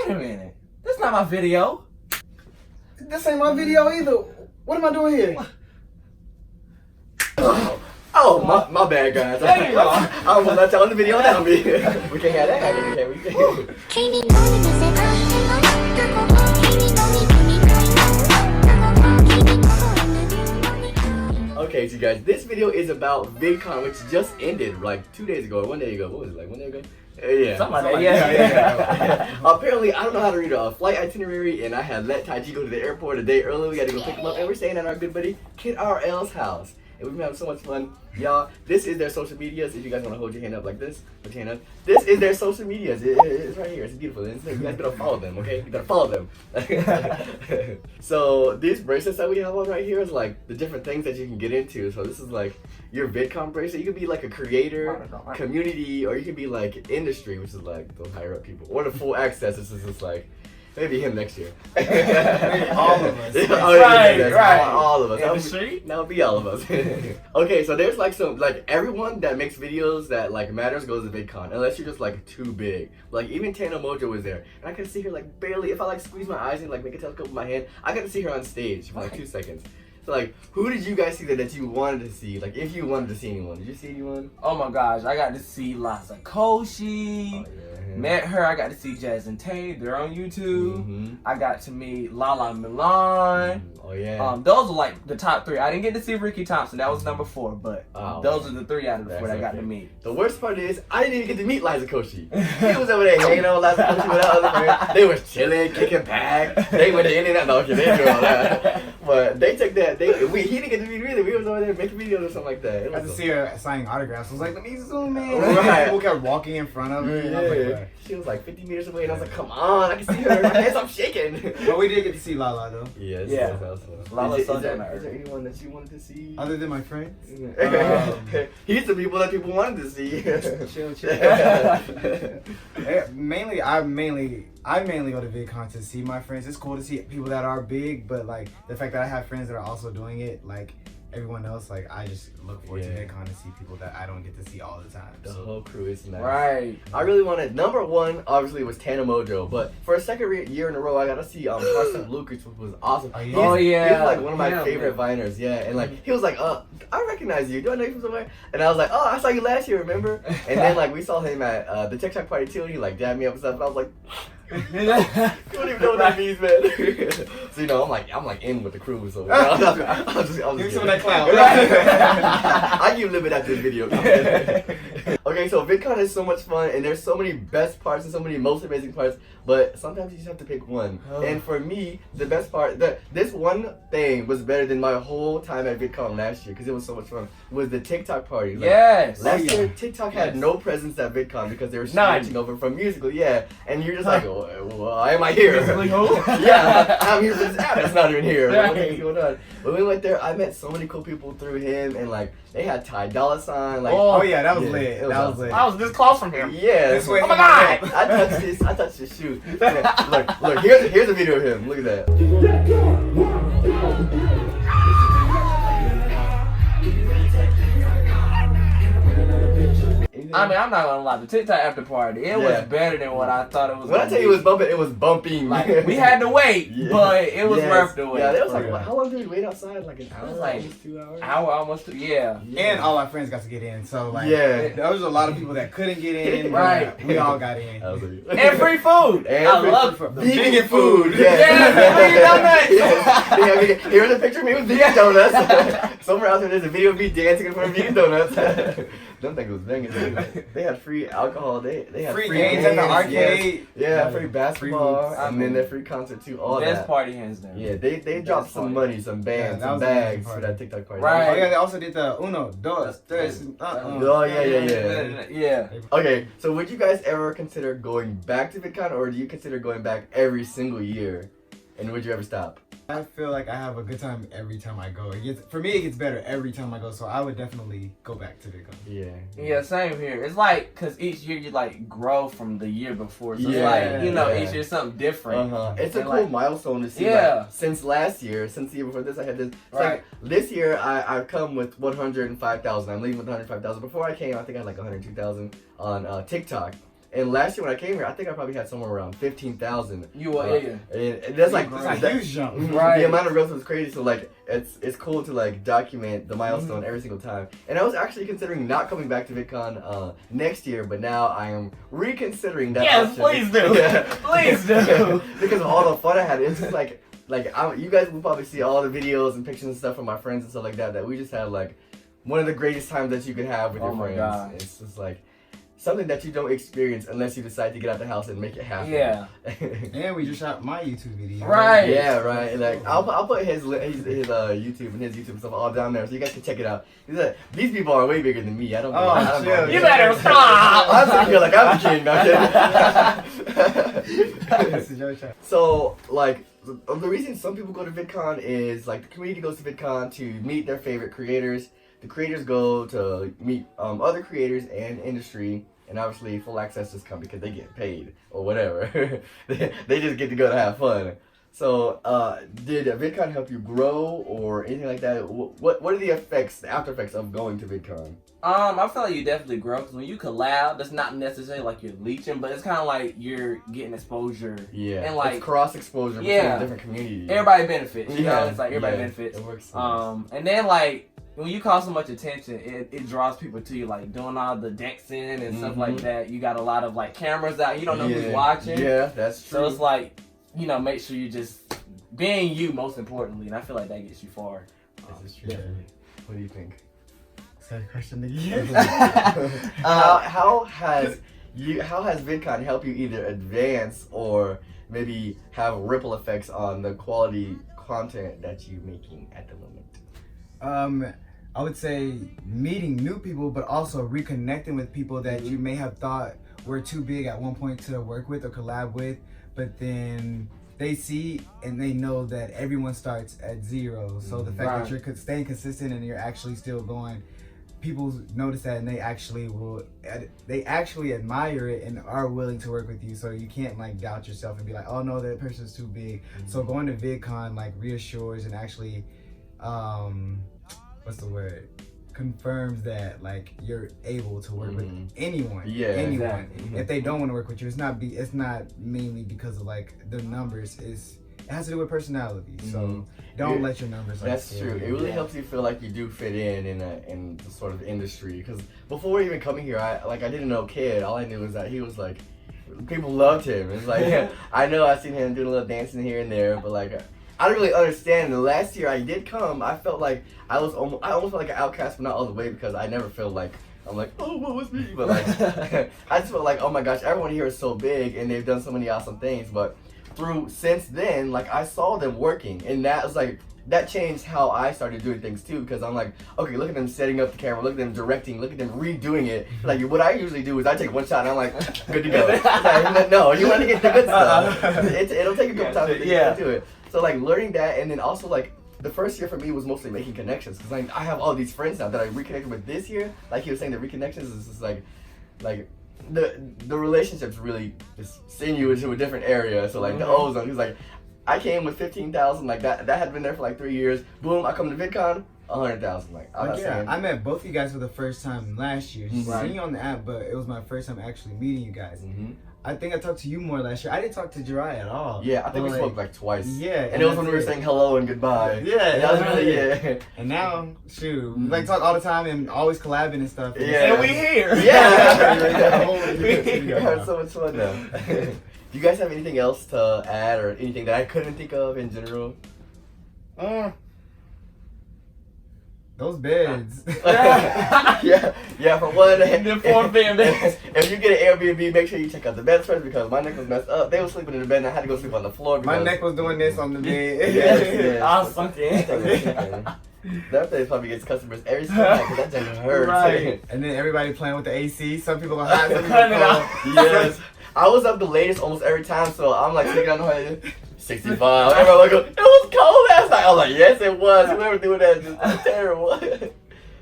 Wait a minute. That's not my video. This ain't my video either. What am I doing here? Oh, my bad, guys. There you go. I almost let y'all in the video now. We can't have that happening, can we? Okay, so you guys, this video is about Vidcon, which just ended like 2 days ago or 1 day ago. What was it, like 1 day ago? Yeah. Something like that. Yeah. Apparently, I don't know how to read a flight itinerary, and I had let Taiji go to the airport a day early. We had to go pick him up, and we're staying at our good buddy Kidrl's house. And we've been having so much fun. Y'all, this is their social medias. If you guys want to hold your hand up like this, put your hand up. This is their social medias. It's right here. It's beautiful. You guys gotta follow them, okay? You gotta follow them. So these bracelets that we have on right here is like the different things that you can get into. So this is like your Vidcon bracelet. You could be like a creator, community, or you could be like industry, which is like those higher up people. Or the full access. This is just like maybe him next year. Maybe all of us. Right. All of us. Industry? That would be all of us. Okay, so there's like some, like everyone that makes videos that like matters goes to VidCon, unless you're just like too big. Like even Tana Mojo was there, and I could see her like barely, if I like squeeze my eyes and like make a telescope with my hand, I got to see her on stage for like 2 seconds. So like, who did you guys see that you wanted to see? Like if you wanted to see anyone, did you see anyone? Oh my gosh, I got to see Liza Koshy. Met her. I got to see Jazz and Tay. They're on YouTube. I got to meet Lala Milan. Oh yeah. Those are like the top 3. I didn't get to see Ricky Thompson. That was number 4. But those are the 3 out of the 4 that I got to meet. The worst part is I didn't even get to meet Liza Koshy. He was over there hanging out with Liza Koshy with other friends. They was chilling, kicking back. They went in and out. No, okay, they didn't do all that. But they took that. He didn't get to meet me either. We was over there making videos or something like that. I got to see her signing autographs. I was like, let me zoom in. Right. People kept walking in front of her. Yeah. She was like 50 meters away, and I was like, come on, I can see her. My hands, I'm shaking. But we did get to see Lala, though. Yes, Yeah. Lala's is so there nice. anyone that you wanted to see? Other than my friends? He's the people that people wanted to see. chill. Mainly, I mainly go to VidCon to see my friends. It's cool to see people that are big, but like the fact that I have friends that are also doing it, like everyone else, like I just look forward to VidCon to see people that I don't get to see all the time. The whole crew is nice. Right. I really wanted, number 1 obviously was Tana Mojo, but for a second year in a row I got to see Carson Lucas, which was awesome. He's like one of my favorite Viners, and like he was like, I recognize you. Do I know you from somewhere? And I was like, oh, I saw you last year, remember? And then like we saw him at the Tik Tok Party too, and he like dabbed me up and stuff, and I was like, you don't even know what that means, man. So you know, I'm like in with the crew, so I was just Give me some of that clown. I give limit after this video. Okay, so VidCon is so much fun, and there's so many best parts and so many most amazing parts, but sometimes you just have to pick one. And for me, the best part, this one thing was better than my whole time at VidCon last year, because it was so much fun, was the Tik Tok Party. Like, Yes. Last year, Tik Tok had no presence at VidCon because they were switching over from Musical.ly, and you're just like, why am I here? Yeah, I'm here for this app that's not even here. What is going on? When we went there, I met so many cool people through him, and like they had Ty Dolla $ign. Like, oh yeah, that was lit. That was lit. I was this close from him. Yeah. This way. Oh my God! I touched his shoe. Look. Here's a video of him. Look at that. I mean, I'm not gonna lie. The Tik Tok after party, it was better than what I thought it was. When I tell you it was bumping. Like we had to wait, but it was worth the wait. Yeah, it was like, how long did we wait outside? Like an hour, like almost 2 hours. Hour, almost 2. Yeah. And all our friends got to get in, so like, there was a lot of people that couldn't get in. Right. We all got in. And free food. I love vegan food. Yeah, vegan donuts. Here's a picture of me with vegan donuts. Somewhere out there's a video of me dancing in front of vegan donuts. Them things was banging. They had free alcohol. They had free games at the arcade. Yeah, free basketball, and then their free concert too. All best that. Party hands down. Yeah, they dropped some money, some bands, some bags for that Tik Tok Party. Right. Oh yeah, they also did the Uno, Dos, Tres. Oh Yeah. Okay, so would you guys ever consider going back to VidCon, or do you consider going back every single year? And would you ever stop? I feel like I have a good time every time I go. For me, it gets better every time I go, so I would definitely go back to VidCon. Yeah, same here. It's like, because each year you like grow from the year before. So it's like, each year something different. It's a cool milestone to see. Like, since last year, since the year before this, I had this. Like, this year, I've come with 105,000. I'm leaving with 105,000. Before I came, I think I had like 102,000 on TikTok. And last year when I came here, I think I probably had somewhere around 15,000. You were, yeah. And that's like That's a huge jump. Right. The amount of growth was crazy. So like it's cool to like document the milestone every single time. And I was actually considering not coming back to VidCon next year, but now I am reconsidering that. Yes, option. please do. Yeah. Please do. Because of all the fun I had. It's just like you guys will probably see all the videos and pictures and stuff from my friends and stuff like that. That we just had like one of the greatest times that you could have with your friends. God. It's just like something that you don't experience unless you decide to get out the house and make it happen. Yeah. And we just shot my YouTube video. Right. Yeah, right. Like I'll put his YouTube and his YouTube stuff all down there so you guys can check it out. These people are way bigger than me. I don't know. You better stop. I'm sitting here like I'm a kid. So like the reason some people go to VidCon is like the community goes to VidCon to meet their favorite creators. The creators go to meet other creators and industry, and obviously Full Access just come because they get paid or whatever. they just get to go to have fun. So did VidCon help you grow or anything like that? What are the effects, the after effects of going to VidCon? I feel like you definitely grow because when you collab, that's not necessarily like you're leeching, but it's kind of like you're getting exposure. Yeah, and like it's cross exposure between different communities. Everybody benefits. You know, it's like everybody benefits. It works. And then like when you cause so much attention, it draws people to you. Like doing all the dexing and stuff like that. You got a lot of like cameras out. You don't know who's watching. Yeah, that's true. So it's like, you know, make sure you just being you most importantly, and I feel like that gets you far. This is true. Yeah. What do you think? Say the question again. How has VidCon helped you either advance or maybe have ripple effects on the quality content that you're making at the moment? I would say meeting new people, but also reconnecting with people that you may have thought were too big at one point to work with or collab with, but then they see and they know that everyone starts at zero. So the fact that you're staying consistent and you're actually still going, people notice that and they actually admire it and are willing to work with you. So you can't like doubt yourself and be like, oh no, that person's too big. So going to VidCon like reassures and actually confirms that like you're able to work with anyone. Exactly. If they don't want to work with you, it's not mainly because of like the numbers. It has to do with personality. So don't let your numbers. That's true. It really helps you feel like you do fit in the sort of industry. Because before even coming here, I didn't know Kid. All I knew was that he was like, people loved him. It's like I know I've seen him doing a little dancing here and there, but like I don't really understand. The last year I did come, I felt like I almost felt like an outcast, but not all the way because I never felt like I'm like, oh, what was me? But like I just felt like, oh my gosh, everyone here is so big and they've done so many awesome things. But since then, like I saw them working, and that was like that changed how I started doing things too. Because I'm like, okay, look at them setting up the camera, look at them directing, look at them redoing it. Like what I usually do is I take one shot and I'm like, good to go. Like, no, you want to get the good stuff. It'll take a couple times to get into it. So like learning that, and then also like the first year for me was mostly making connections because like I have all these friends now that I reconnected with this year. Like he was saying, the reconnections is just like the relationships really just send you into a different area. So like the ozone, he's like, I came with 15,000, like that had been there for like 3 years. Boom, I come to VidCon, 100,000. Like I met both of you guys for the first time last year. Seeing you on the app, but it was my first time actually meeting you guys. I think I talked to you more last year. I didn't talk to Jearrod at all. Yeah, I think we spoke like twice. Yeah. And it was when we were saying hello and goodbye. Yeah. That was really, And now, shoot, we like talk all the time and always collabing and stuff. Yeah. And we here. We had so much fun now. Do you guys have anything else to add or anything that I couldn't think of in general? Those beds. yeah. For one, if you get an Airbnb, make sure you check out the beds first because my neck was messed up. They were sleeping in the bed and I had to go sleep on the floor. My neck was doing this on the bed. Yes. I was fucking. That place probably gets customers every single night because that thing hurts. Right. And then everybody playing with the AC. Some people are hot, some people are cold. Yes. I was up the latest almost every time, so I'm like sneaking on the way. 65. Everyone go, it was cold last night. I was like, yes, it was. Whoever doing that is just terrible.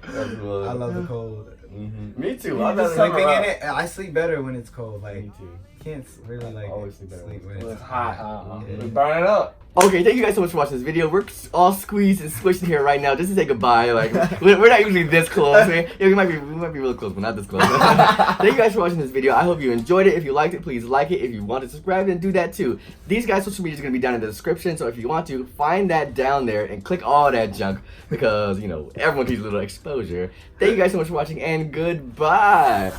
I love the cold. Me too. I'm sleeping in it. I sleep better when it's cold. Like, me too. can't really like always sleep when It's it's hot. Yeah. We burn it up. Okay, thank you guys so much for watching this video. We're all squeezed and squished in here right now just to say goodbye. Like, we're not usually this close. Yeah, we might be real close, but not this close. Thank you guys for watching this video. I hope you enjoyed it. If you liked it, please like it. If you want to subscribe, then do that too. These guys' social media is going to be down in the description, so if you want to, find that down there and click all that junk because, you know, everyone needs a little exposure. Thank you guys so much for watching, and goodbye.